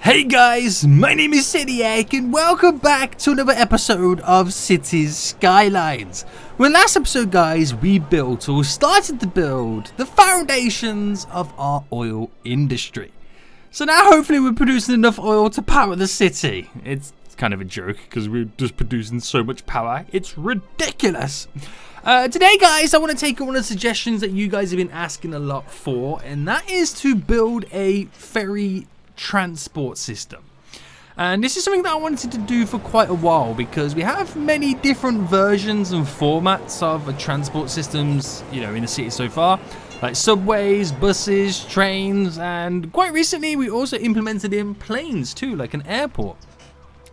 Hey guys, my name is Cityake and welcome back to another episode of Cities Skylines. Well, last episode guys, we built or started to build the foundations of our oil industry. So now hopefully we're producing enough oil to power the city. It's kind of a joke because we're just producing so much power, it's ridiculous. Today guys, I want to take on one of the suggestions that you guys have been asking a lot for, and that is to build a ferry transport system. And this is something that I wanted to do for quite a while because we have many different versions and formats of transport systems, you know, in the city so far, like subways, buses, trains, and quite recently we also implemented in planes too, like an airport.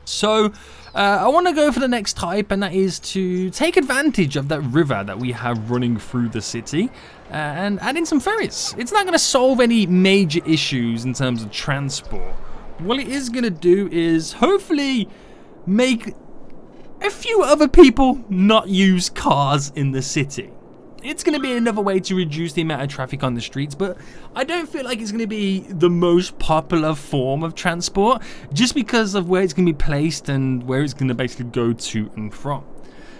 So I want to go for the next type, and that is to take advantage of that river that we have running through the city and add in some ferries. It's not going to solve any major issues in terms of transport. What it is going to do is hopefully make a few other people not use cars in the city. It's going to be another way to reduce the amount of traffic on the streets, but I don't feel like it's going to be the most popular form of transport just because of where it's going to be placed and where it's going to basically go to and from.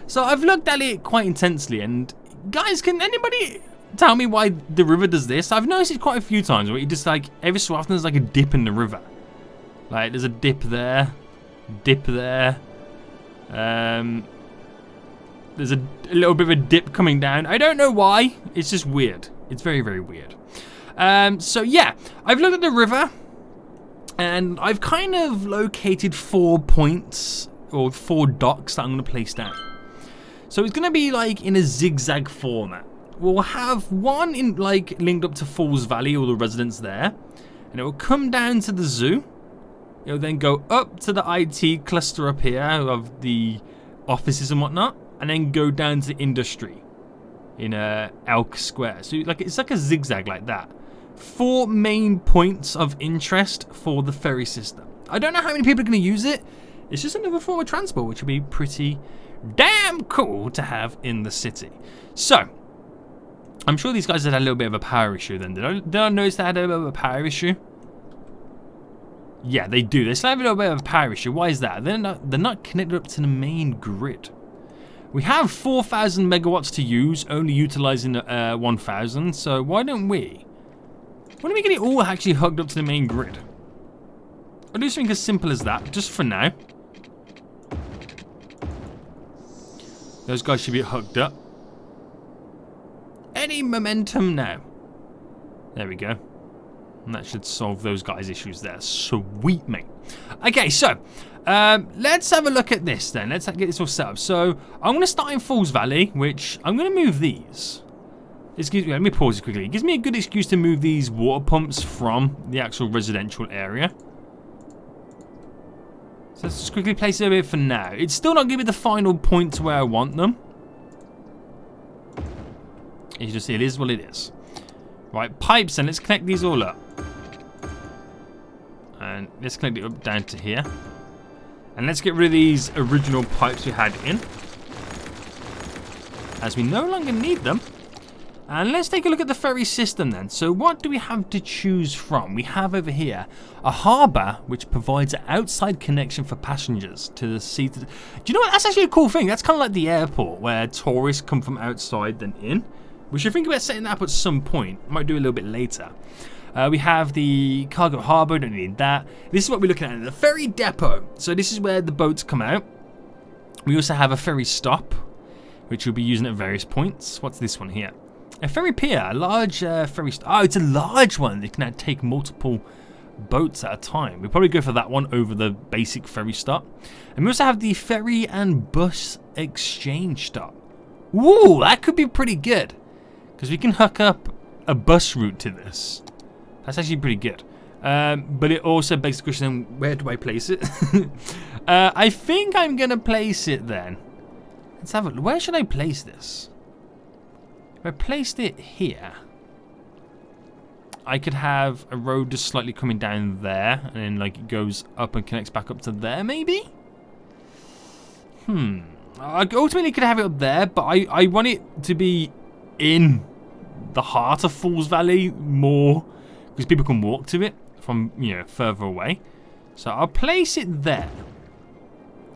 So I've looked at it quite intensely, and guys, can anybody tell me why the river does this? I've noticed it quite a few times where it just like every so often there's like a dip in the river. Like there's a dip there, dip there. There's a little bit of a dip coming down. I don't know why. It's just weird. It's very, very weird. So yeah, I've looked at the river and I've kind of located 4 points or 4 docks that I'm going to place down. So it's going to be like in a zigzag format. We'll have one in like linked up to Falls Valley, all the residents there, and it will come down to the zoo. It'll then go up to the IT cluster up here of the offices and whatnot, and then go down to industry in Elk Square. So like it's like a zigzag like that. 4 main points of interest for the ferry system. I don't know how many people are going to use it. It's just another form of transport, which would be pretty damn cool to have in the city. So I'm sure these guys had a little bit of a power issue then. Did I notice they had a little bit of a power issue? Yeah, they do. They still have a little bit of a power issue. Why is that? They're not connected up to the main grid. We have 4,000 megawatts to use, only utilizing 1,000. So why don't we get it all actually hooked up to the main grid? I'll do something as simple as that, just for now. Those guys should be hooked up. Any momentum now. There we go. And that should solve those guys' issues there. Sweet, mate. Okay, so let's have a look at this then. Let's get this all set up. So I'm going to start in Falls Valley, which I'm going to move these. Let me pause it quickly. It gives me a good excuse to move these water pumps from the actual residential area. So let's just quickly place it over here for now. It's still not giving me the final point to where I want them. As you can see, it is what it is. Right, pipes, and let's connect these all up. And let's connect it up down to here. And let's get rid of these original pipes we had in, as we no longer need them. And let's take a look at the ferry system then. So what do we have to choose from? We have over here a harbour which provides an outside connection for passengers to the sea. Do you know what? That's actually a cool thing. That's kind of like the airport where tourists come from outside then in. We should think about setting that up at some point. Might do a little bit later. We have the cargo harbour, don't need that. This is what we're looking at, the ferry depot. So this is where the boats come out. We also have a ferry stop, which we'll be using at various points. What's this one here? A ferry pier, a large ferry stop. Oh, it's a large one. It can now take multiple boats at a time. We'll probably go for that one over the basic ferry stop. And we also have the ferry and bus exchange stop. Ooh, that could be pretty good, because we can hook up a bus route to this. That's actually pretty good. But it also begs the question, where do I place it? I think I'm going to place it then. Let's have a look. Where should I place this? If I placed it here, I could have a road just slightly coming down there, and then like it goes up and connects back up to there, maybe? I ultimately could have it up there, but I want it to be in the heart of Falls Valley more, because people can walk to it from, you know, further away. So I'll place it there.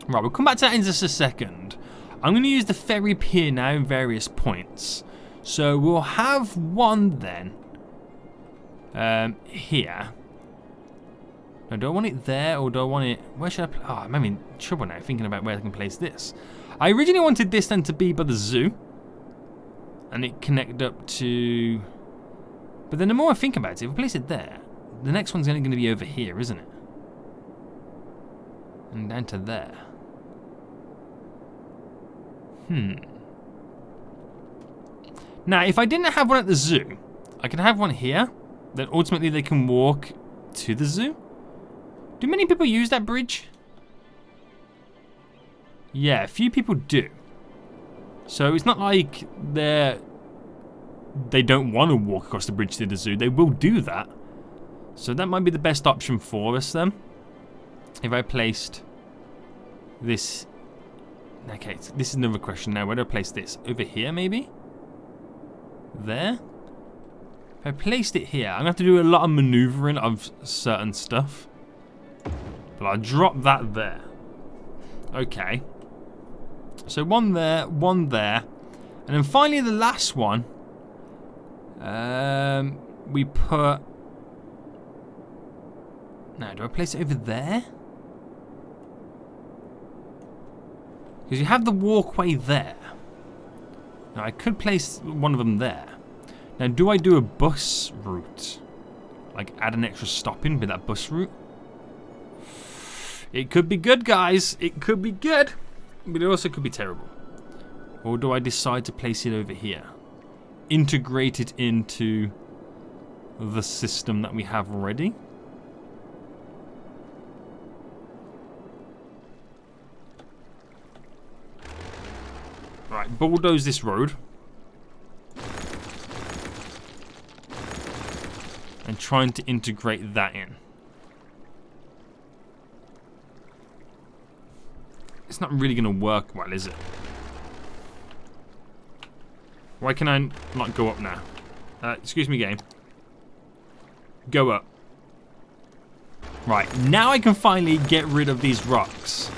Right, we'll come back to that in just a second. I'm going to use the Ferry Pier now in various points. So we'll have one then. Here. Now, do I want it there or do I want it... Where should I... Oh, I'm having trouble now thinking about where I can place this. I originally wanted this then to be by the zoo. And it connect up to... But then the more I think about it, if I place it there, the next one's only going to be over here, isn't it? And down to there. Now, if I didn't have one at the zoo, I could have one here. Then ultimately they can walk to the zoo. Do many people use that bridge? Yeah, a few people do. So it's not like they don't want to walk across the bridge to the zoo. They will do that. So that might be the best option for us then. If I placed this... Okay, this is another question now. Where do I place this? Over here maybe? There? If I placed it here, I'm going to have to do a lot of maneuvering of certain stuff. But I'll drop that there. Okay. So one there, and then finally the last one. We put... Now, do I place it over there? Because you have the walkway there. Now, I could place one of them there. Now, do I do a bus route? Like, add an extra stop in with that bus route? It could be good, guys. It could be good. But it also could be terrible. Or do I decide to place it over here? Integrate it into the system that we have already? Right, bulldoze this road. And trying to integrate that in. It's not really going to work well, is it? Why can I not go up now? Excuse me, game. Go up. Right, now I can finally get rid of these rocks.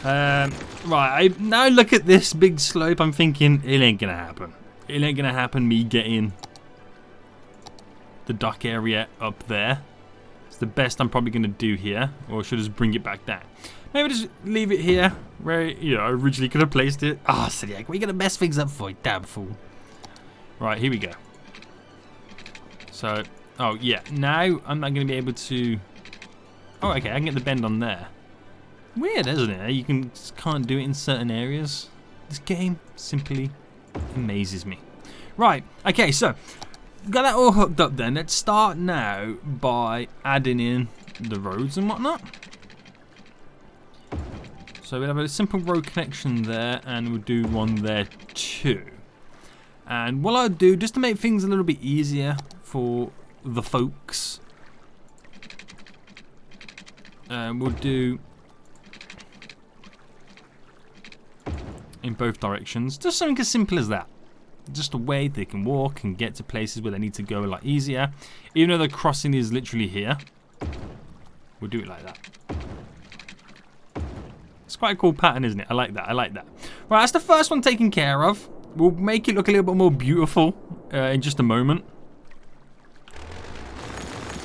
Right, I now look at this big slope, I'm thinking, it ain't going to happen. It ain't going to happen, me getting the dock area up there. It's the best I'm probably going to do here. Or should I just bring it back down? Maybe just leave it here where, you know, I originally could have placed it. Ah, Sidiak, we got to mess things up for you, damn fool. Right, here we go. So, oh yeah, now I'm not going to be able to... Oh, okay, I can get the bend on there. Weird, isn't it? You can't do it in certain areas. This game simply amazes me. Right, okay, so got that all hooked up then. Let's start now by adding in the roads and whatnot. So we'll have a simple road connection there, and we'll do one there too. And what I'll do, just to make things a little bit easier for the folks, we'll do in both directions. Just something as simple as that. Just a way they can walk and get to places where they need to go a lot easier. Even though the crossing is literally here, we'll do it like that. It's quite a cool pattern, isn't it? I like that. I like that. Right, that's the first one taken care of. We'll make it look a little bit more beautiful in just a moment.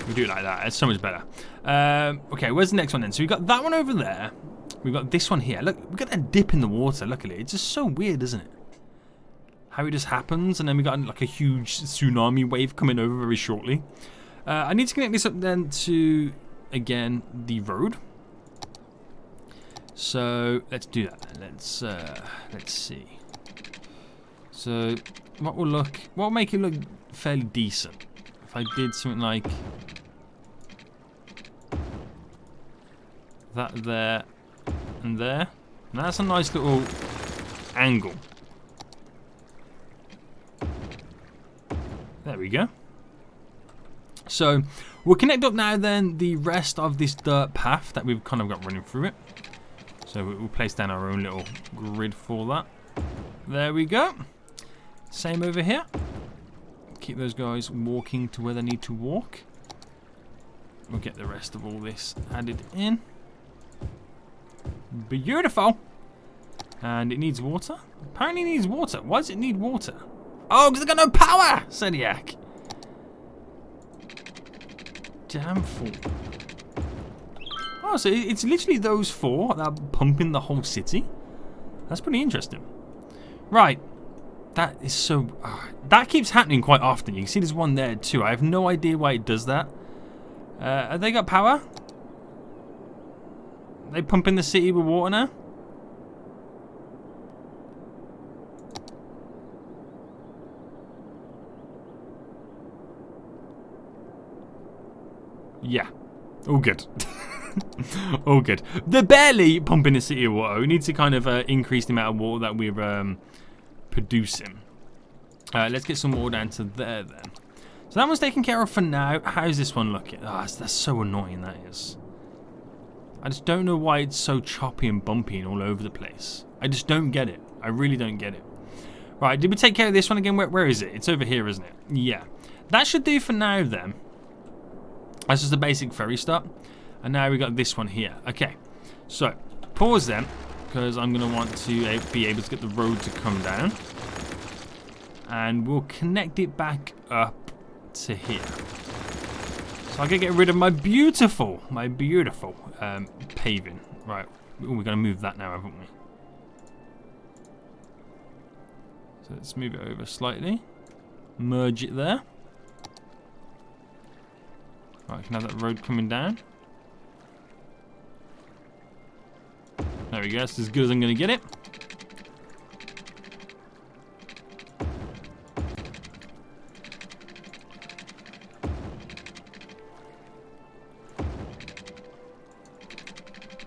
We'll do it like that. It's so much better. Okay, where's the next one then? So we've got that one over there. We've got this one here. Look, we've got that dip in the water. Look at it. It's just so weird, isn't it? How it just happens. And then we got like a huge tsunami wave coming over very shortly. I need to connect this up then to, again, the road. So let's do that. Let's see. So what will make it look fairly decent? If I did something like that there and there. Now that's a nice little angle. There we go. So we'll connect up now then the rest of this dirt path that we've kind of got running through it. So we'll place down our own little grid for that. There we go. Same over here. Keep those guys walking to where they need to walk. we'll get the rest of all this added in. Beautiful. And it needs water? Apparently it needs water. Why does it need water? Oh, because I got no power, Zodiac. Damn fool. Oh, so it's literally those four that are pumping the whole city? That's pretty interesting. Right. That is so... that keeps happening quite often. You can see there's one there too. I have no idea why it does that. Have they got power? Are they pumping the city with water now? Yeah. All good. All good. They're barely pumping the city of water. We need to kind of increase the amount of water that we're producing. Let's get some water down to there then. So that one's taken care of for now. How's this one looking? Ah, that's so annoying, that is. I just don't know why it's so choppy and bumpy and all over the place. I just don't get it. I really don't get it. Right, did we take care of this one again? Where is it? It's over here, isn't it? Yeah. That should do for now then. That's just the basic ferry stop. And now we got this one here. Okay. So, pause then. Because I'm going to want to be able to get the road to come down. And we'll connect it back up to here. So I can get rid of my beautiful paving. Right. Ooh, we're going to move that now, haven't we? So let's move it over slightly. Merge it there. Right, I can have that road coming down. There we go, that's as good as I'm going to get it.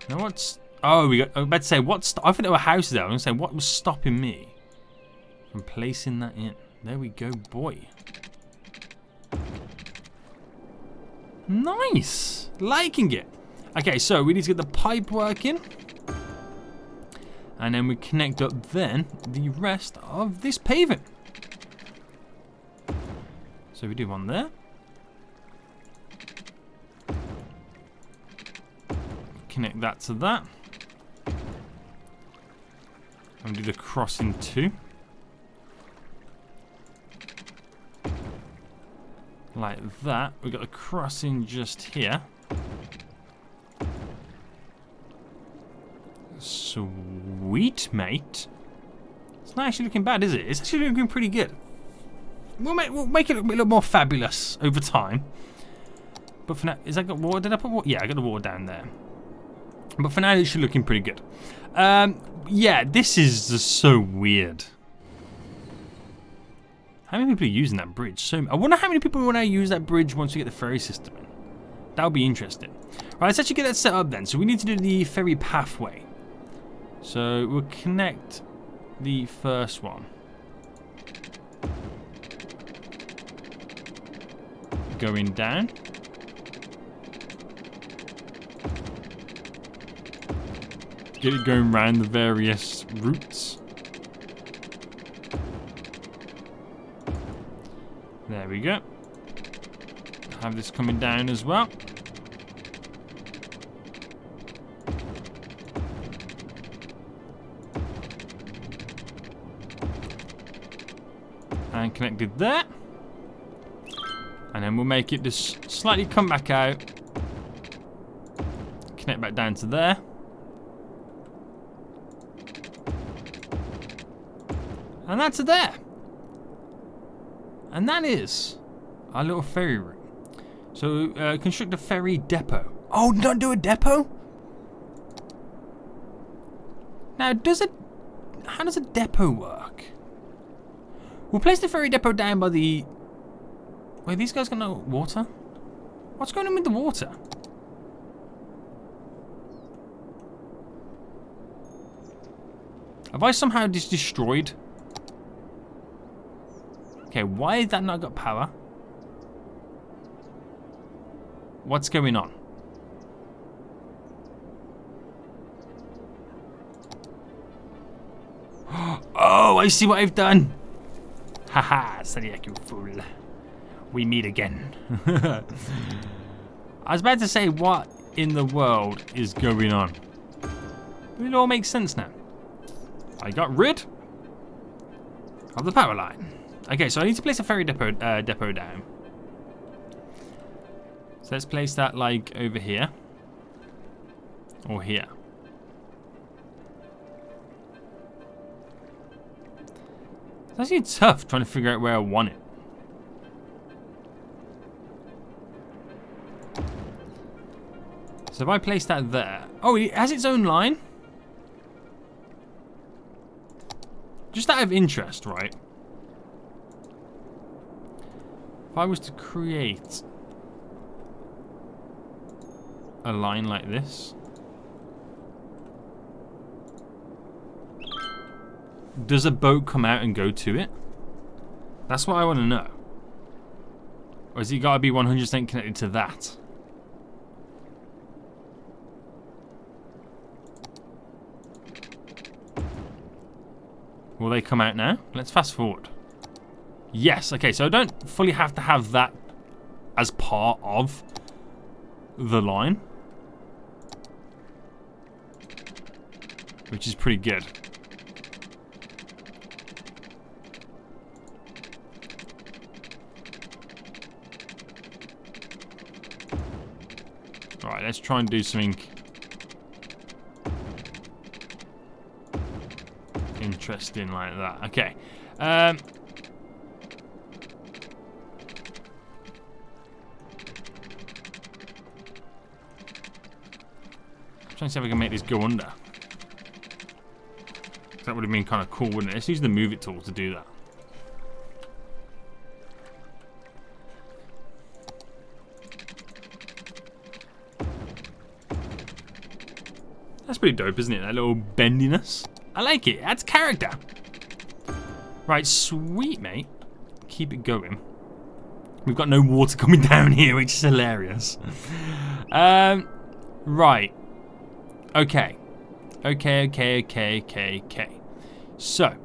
Now what's... Oh, we got... I was about to say, what's... I think there were houses there. I was going to say, what was stopping me from placing that in? There we go, boy. Nice! Liking it. Okay, so we need to get the pipe working. And then we connect up then the rest of this paving. So we do one there. Connect that to that. And do the crossing too. Like that. We've got the crossing just here. Sweet, mate. It's not actually looking bad, is it? It's actually looking pretty good. We'll make it look a little more fabulous over time. But for now, is that got water? Did I put water? Yeah, I got the water down there. But for now, it should looking pretty good. Yeah, this is just so weird. How many people are using that bridge? So I wonder how many people will now use that bridge once we get the ferry system in. That would be interesting. Right, let's actually get that set up then. So we need to do the Ferry Pathway. So we'll connect the first one. Going down. Get it going around the various routes. There we go. Have this coming down as well. And connected there. And then we'll make it just slightly come back out. Connect back down to there. And that's it there. And that is our little ferry route. So, construct a ferry depot. Oh, don't do a depot? Now, how does a depot work? We'll place the ferry depot down by the... Wait, these guys got no water? What's going on with the water? Have I somehow just destroyed... Okay, why has that not got power? What's going on? Oh, I see what I've done. Haha, Sadiak, you fool. We meet again. I was about to say, what in the world is going on? But it all makes sense now. I got rid of the power line. Okay, so I need to place a ferry depot down. So let's place that like over here. Or here. It's actually tough trying to figure out where I want it. So if I place that there... Oh, it has its own line? Just out of interest, right? If I was to create a line like this, does a boat come out and go to it? That's what I want to know. Or has it got to be 100% connected to that? Will they come out now? Let's fast forward. Yes, okay, so I don't fully have to have that as part of the line. Which is pretty good. Alright, let's try and do something interesting like that. Okay. I'm trying to see if I can make this go under. That would have been kind of cool, wouldn't it? Let's use the move it tool to do that. That's pretty dope, isn't it? That little bendiness. I like it. It adds character. Right, sweet, mate. Keep it going. We've got no water coming down here, which is hilarious. Right. Okay. Okay. So,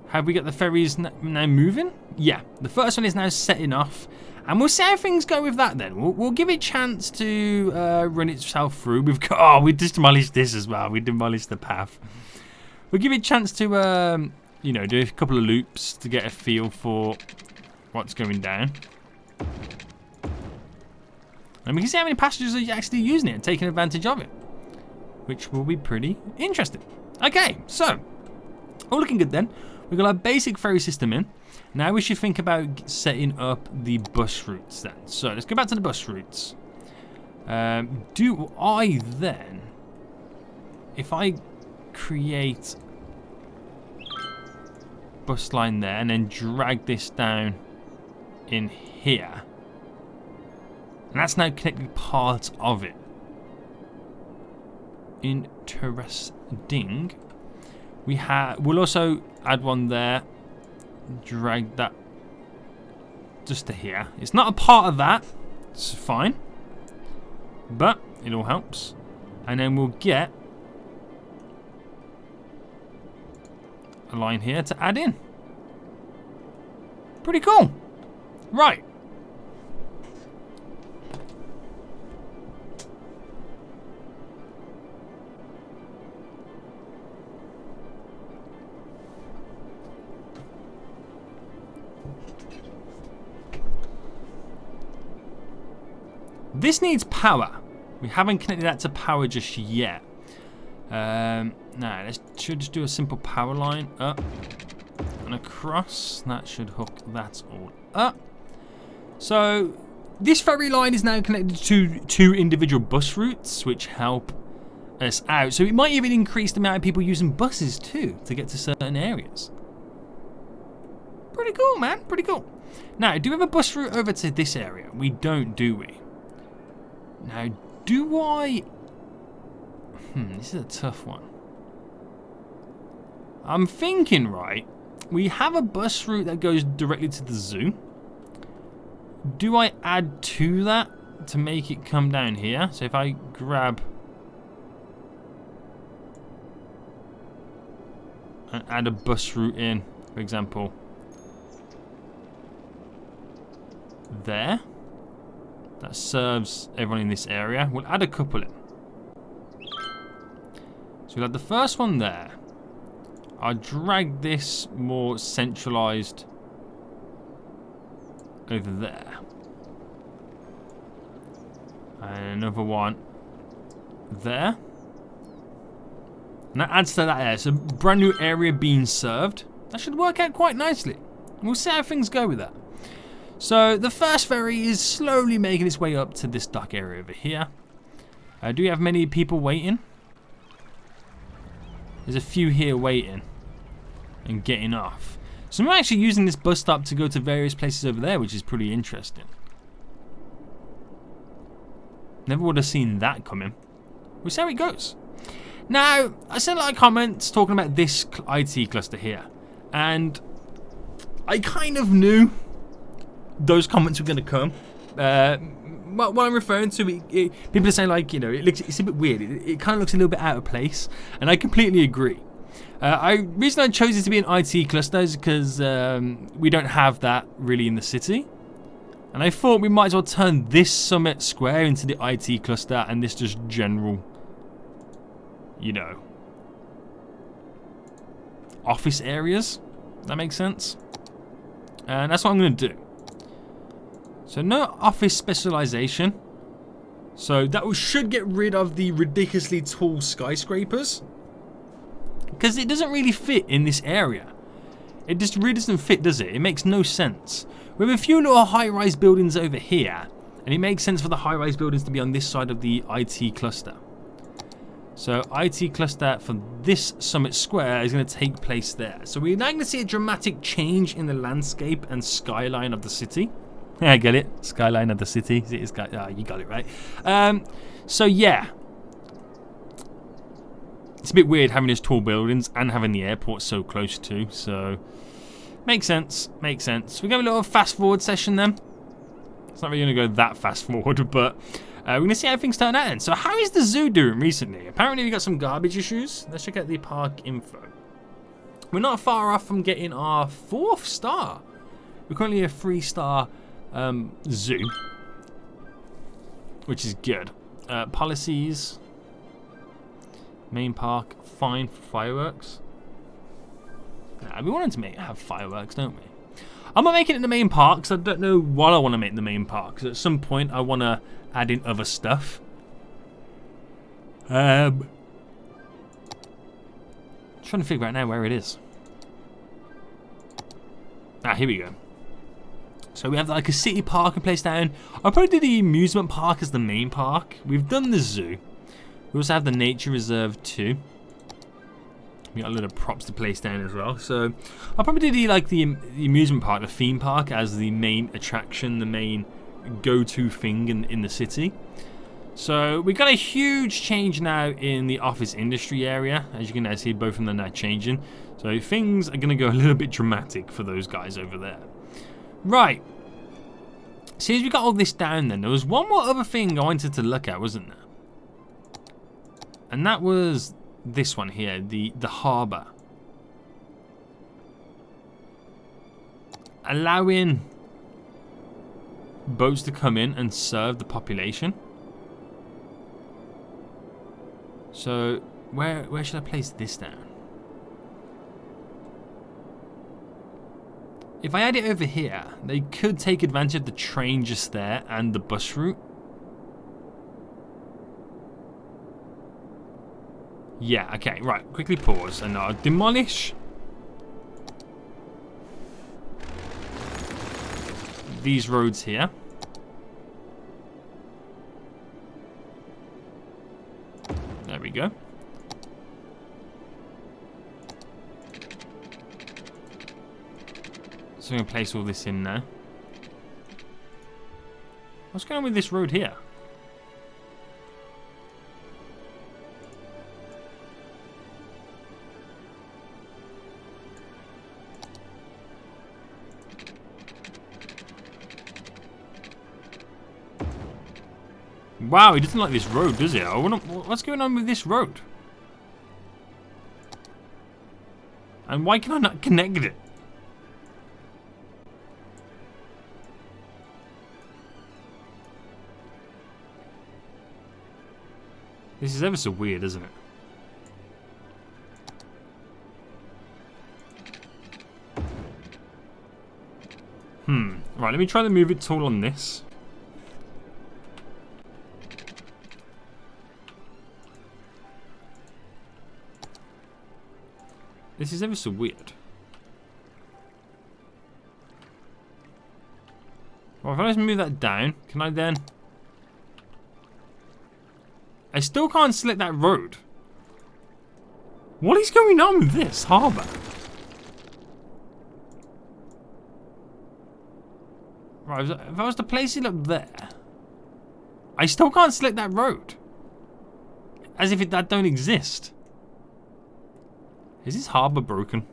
have we got the ferries now moving? Yeah. The first one is now setting off. And we'll see how things go with that then. We'll give it a chance to run itself through. We've got... Oh, we demolished this as well. We demolished the path. We'll give it a chance to, you know, do a couple of loops to get a feel for what's going down. And we can see how many passengers are actually using it and taking advantage of it. Which will be pretty interesting. Okay, so, all looking good then. We've got our basic ferry system in. Now we should think about setting up the bus routes then. So, let's go back to the bus routes. Do I then, if I create bus line there and then drag this down in here, and that's now connected part of it. Interesting. We'll also add one there. Drag that just to here. It's not a part of that. It's fine. But it all helps. And then we'll get a line here to add in. Pretty cool. Right. This needs power. We haven't connected that to power just yet. Now, let's just do a simple power line up and across. That should hook that all up. So, this ferry line is now connected to 2 individual bus routes, which help us out. So, it might even increase the amount of people using buses too to get to certain areas. Pretty cool, man. Pretty cool. Now, do we have a bus route over to this area? We don't, do we? Now, do I... this is a tough one. I'm thinking, right, we have a bus route that goes directly to the zoo. Do I add to that to make it come down here? So if I grab and add a bus route in, for example, there. that serves everyone in this area. We'll add a couple in. So we'll have the first one there. I'll drag this more centralized over there. And another one there. And that adds to that there. It's a brand new area being served. That should work out quite nicely. We'll see how things go with that. So the first ferry is slowly making its way up to this dock area over here. Do we have many people waiting? There's a few here waiting and getting off. So I'm actually using this bus stop to go to various places over there, which is pretty interesting. Never would have seen that coming. We'll see how it goes. Now, I sent a lot of comments talking about this IT cluster here. And I kind of knew those comments were going to come. What I'm referring to, people are saying, like, you know, it's a bit weird. It kind of looks a little bit out of place. And I completely agree. Reason I chose it to be an IT cluster is because we don't have that really in the city. And I thought we might as well turn this Summit Square into the IT cluster and this just general, you know, office areas. That makes sense. And that's what I'm going to do. So no office specialization. So that should get rid of the ridiculously tall skyscrapers. Because it doesn't really fit in this area. It just really doesn't fit, does it? It makes no sense. We have a few little high-rise buildings over here. And it makes sense for the high-rise buildings to be on this side of the IT cluster. So IT cluster for this Summit Square is going to take place there. So we're now going to see a dramatic change in the landscape and skyline of the city. Yeah, I get it. Skyline of the city. You got it right. So yeah. It's a bit weird having these tall buildings and having the airport so close too. So makes sense. Makes sense. We're going to have a little fast forward session then. It's not really going to go that fast forward, but we're going to see how things turn out then. So how is the zoo doing recently? Apparently we got some garbage issues. Let's check out the park info. We're not far off from getting our 4th star. We're currently a 3-star zoo, which is good. Policies. Main park, fine for fireworks. Nah, we wanted to have fireworks, don't we? I'm not making it the main park because I don't know what I want to make the main park. Because at some point I want to add in other stuff. Trying to figure out now where it is. Ah, here we go. So we have like a city park and place down. I'll probably do the amusement park as the main park. We've done the zoo. We also have the nature reserve too. We got a lot of props to place down as well. So I'll probably do the amusement park, the theme park, as the main attraction, the main go-to thing in the city. So we've got a huge change now in the office industry area. As you can now see, both of them are now changing. So things are going to go a little bit dramatic for those guys over there. Right. See, as we got all this down then, there was one more other thing I wanted to look at, wasn't there? And that was this one here, the harbour. Allowing boats to come in and serve the population. So where should I place this down? If I add it over here, they could take advantage of the train just there and the bus route. Yeah, okay, right. Quickly pause and I'll demolish these roads here. There we go. So I'm going to place all this in there. What's going on with this road here? Wow, he doesn't like this road, does he? What's going on with this road? And why can I not connect it? This is ever so weird, isn't it? Right, let me try the move it tool on this. This is ever so weird. Well, if I just move that down, can I then... I still can't select that road. What is going on with this harbour? Right, if I was to place it up there, I still can't select that road. As if that don't exist. Is this harbour broken?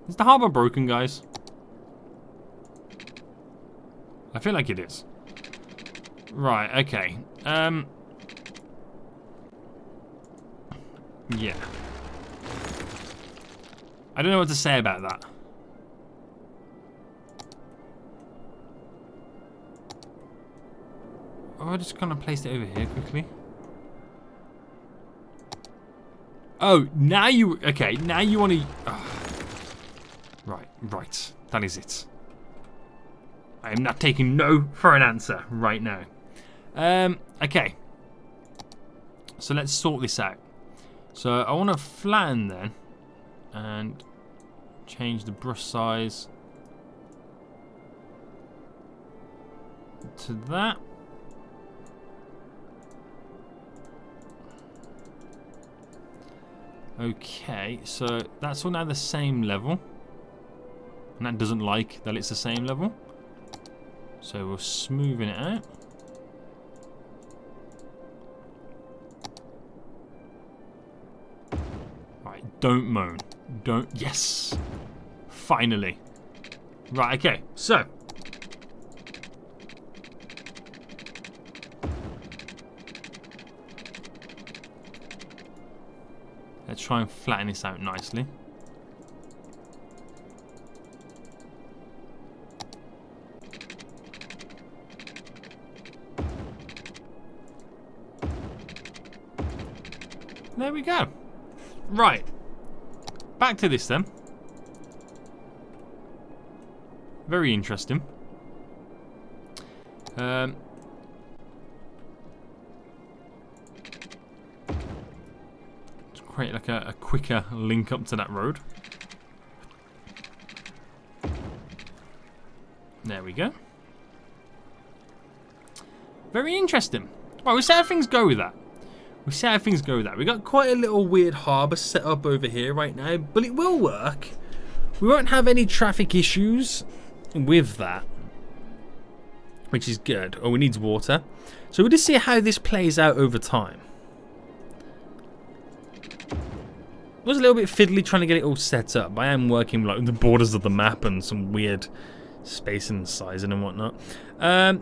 Is the harbour broken, guys? I feel like it is. Right, okay. Yeah. I don't know what to say about that. Oh, I just kind of placed it over here quickly. Oh, now you... Okay, now you want to... Oh. Right. That is it. I am not taking no for an answer right now. Okay. So let's sort this out. So I want to flatten then. And change the brush size to that. Okay, so that's all now the same level. And that doesn't like that it's the same level. So we're smoothing it out. Right, don't moan. Don't. Yes! Finally. Right, okay, so. Let's try and flatten this out nicely. There we go. Right. Back to this then. Very interesting. To create like a quicker link up to that road. There we go. Very interesting. Right, we'll see how things go with that. We got quite a little weird harbour set up over here right now, but it will work. We won't have any traffic issues with that, which is good. Oh, it needs water. So we'll just see how this plays out over time. It was a little bit fiddly trying to get it all set up. I am working like the borders of the map and some weird spacing and sizing and whatnot.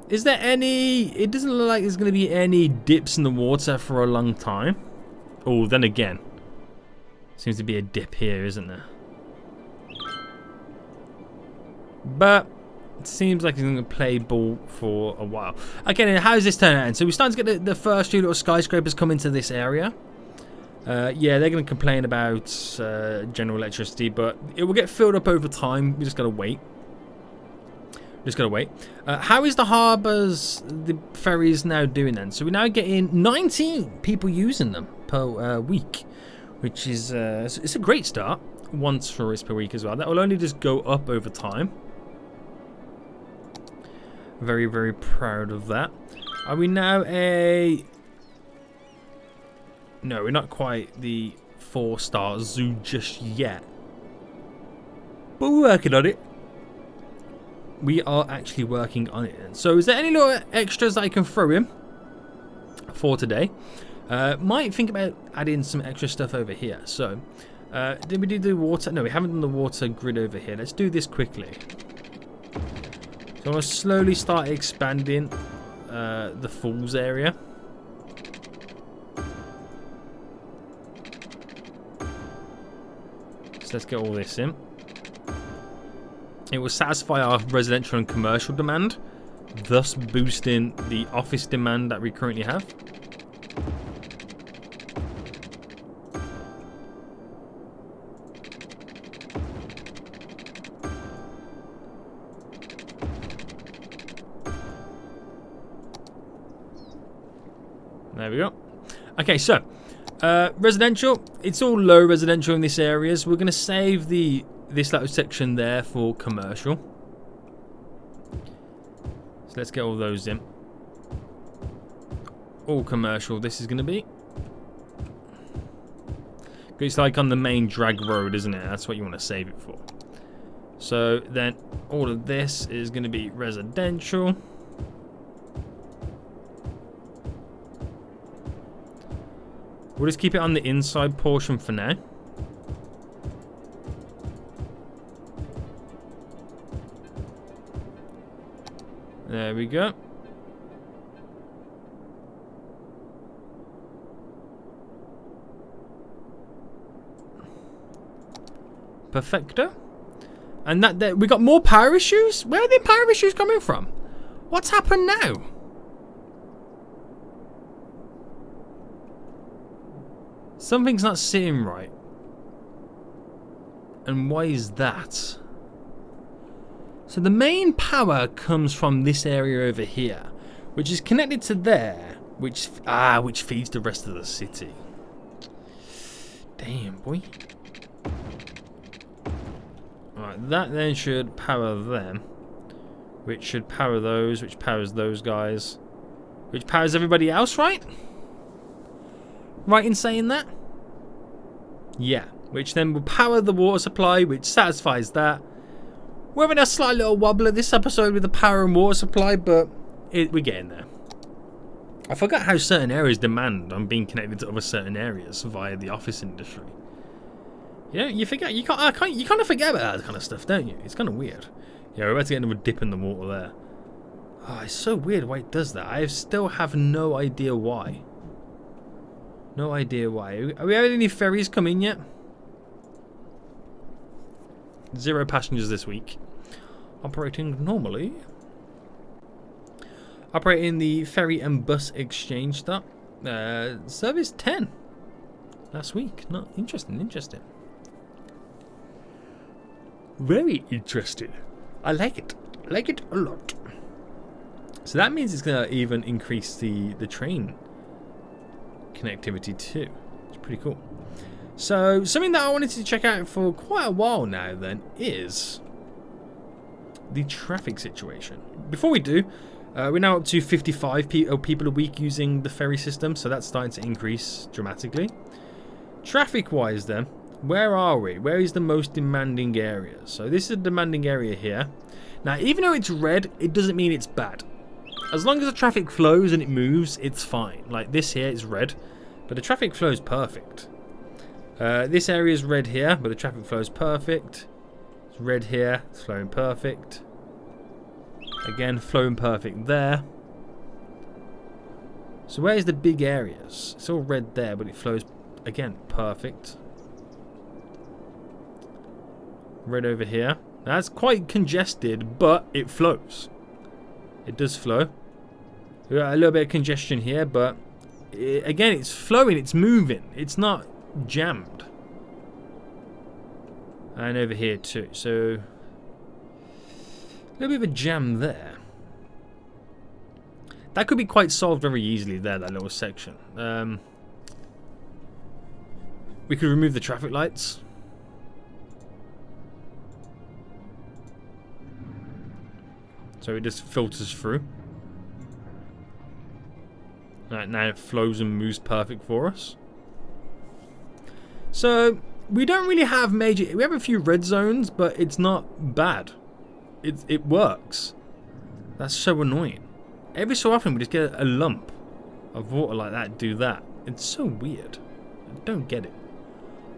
Is there any... It doesn't look like there's going to be any dips in the water for a long time. Oh, then again. Seems to be a dip here, isn't there? But it seems like it's going to play ball for a while. Okay, then how does this turn out? So we're starting to get the first few little skyscrapers come into this area. Yeah, they're going to complain about general electricity, but it will get filled up over time. We just got to wait. How is the harbours, the ferries now doing then? So we're now getting 19 people using them per week, which is it's a great start. Once tourists per week as well. That will only just go up over time. Very, very proud of that. Are we now a... No, we're not quite the 4-star zoo just yet. But we're working on it. We are actually working on it. So is there any little extras I can throw in for today? Might think about adding some extra stuff over here. So, did we do the water? No, we haven't done the water grid over here. Let's do this quickly. So I'm going to slowly start expanding the falls area. So let's get all this in. It will satisfy our residential and commercial demand, thus boosting the office demand that we currently have. There we go. Okay, so residential. It's all low residential in this area. So we're going to save this little section there for commercial. So let's get all those in. All commercial. This is going to be. It's like on the main drag road, isn't it? That's what you want to save it for. So then all of this is going to be residential. We'll just keep it on the inside portion for now. There we go. Perfecto. And that we got more power issues? Where are the power issues coming from? What's happened now? Something's not sitting right. And why is that? So the main power comes from this area over here, which is connected to there, which feeds the rest of the city. Damn, boy. Alright, that then should power them, which should power those, which powers those guys, which powers everybody else, right? Right in saying that? Yeah, which then will power the water supply, which satisfies that. We're having a slight little wobbler this episode with the power and water supply, but we're getting there. I forgot how certain areas demand on being connected to other certain areas via the office industry. You know, you forget, you kind of forget about that kind of stuff, don't you? It's kind of weird. Yeah, we're about to get another dip in the water there. Oh, it's so weird why it does that. I still have no idea why. No idea why. Are we having any ferries come in yet? 0 passengers this week. Operating normally. Operating the ferry and bus exchange stop. Service 10. Last week. Not interesting, interesting. Very interesting. I like it. I like it a lot. So that means it's going to even increase the train connectivity too. It's pretty cool. So something that I wanted to check out for quite a while now then is the traffic situation. Before we do, we're now up to 55 people a week using the ferry system, so that's starting to increase dramatically. Traffic wise then, where are we? Where is the most demanding area? So this is a demanding area here. Now even though it's red, it doesn't mean it's bad. As long as the traffic flows and it moves, it's fine. Like this here is red, but the traffic flows perfect. This area is red here, but the traffic flows perfect. It's red here, it's flowing perfect. Again, flowing perfect there. So where's the big areas? It's all red there, but it flows, again, perfect. Red over here. That's quite congested, but it flows. It does flow. We got a little bit of congestion here, but again, it's flowing, it's moving. It's not jammed. And over here too. So a little bit of a jam there. That could be quite solved very easily there, that little section. We could remove the traffic lights. So it just filters through. Right, now it flows and moves perfect for us. So we don't really have major. We have a few red zones, but it's not bad. It works. That's so annoying. Every so often we just get a lump of water like that. Do that. It's so weird. I don't get it.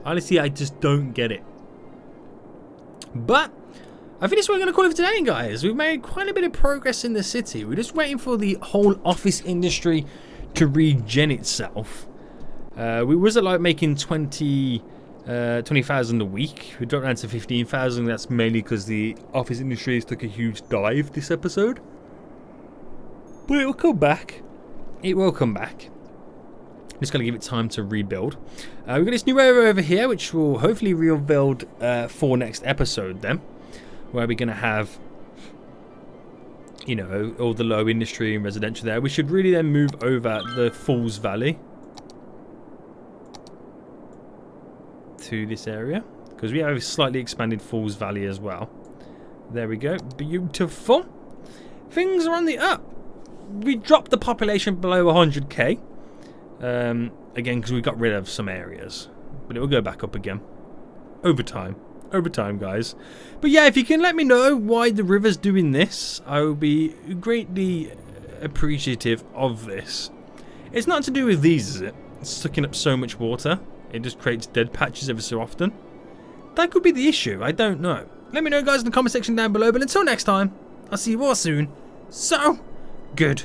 Honestly, I just don't get it. But I think that's what we're going to call it for today, guys. We've made quite a bit of progress in the city. We're just waiting for the whole office industry to regen itself. We was like making 20 20,000 a week. We dropped down to 15,000. That's mainly because the office industry has took a huge dive this episode. But it will come back. It will come back. Just got to give it time to rebuild. We've got this new area over here, which will hopefully rebuild for next episode then. Where we're going to have, you know, all the low industry and residential there. We should really then move over the Falls Valley to this area, because we have a slightly expanded Falls Valley as well. There we go. Beautiful. Things are on the up. We dropped the population below 100k. Again, because we got rid of some areas. But it will go back up again. Over time. Over time, guys. But yeah, if you can let me know why the river's doing this, I will be greatly appreciative of this. It's not to do with these, is it? It's sucking up so much water. It just creates dead patches every so often. That could be the issue. I don't know. Let me know, guys, in the comment section down below. But until next time, I'll see you all soon. So, good.